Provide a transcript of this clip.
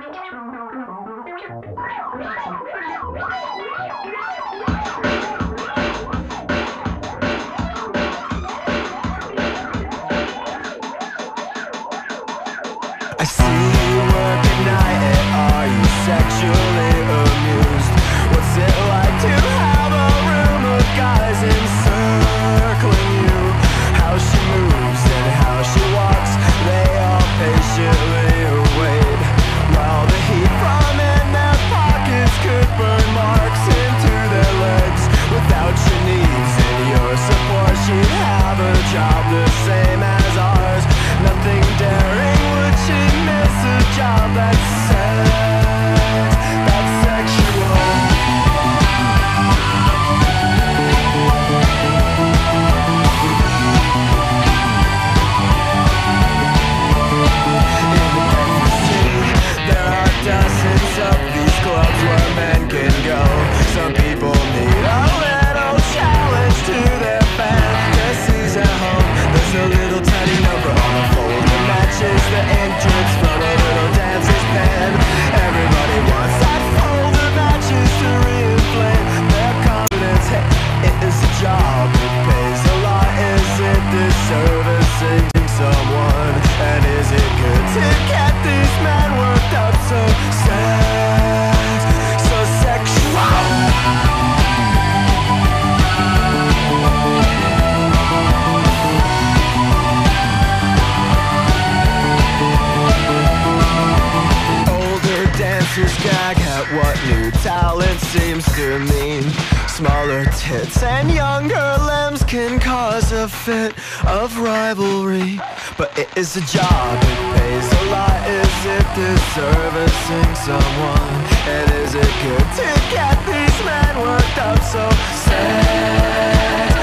I see you work at night, are you sexually amused? What's it like to have a room of guys encircling you? How she moves and how she walks, they all patiently await, while the heat from in their pockets could burn marks into their legs. Without your needs and your support, she'd have a job the same as ours. Nothing daring, would she miss a job that's sex, that's sexual? In every city, there are dozens of these clubs where men can go. Some people need a little challenge to their fantasies at home. There's a little tiny number on a fold that matches the ink drips from a little dancer's pen. Everybody wants that fold of matches to reinflame their confidence. Hey, it is a job, it pays a lot. Is it disservicing to someone? And is it good to get these men worked up so so sexual? Dancers gag at what new talent seems to mean. Smaller tits and younger limbs can cause a fit of rivalry, but it is a job, it pays a lot. Is it disservicing someone? And is it good to get these men worked up so sad?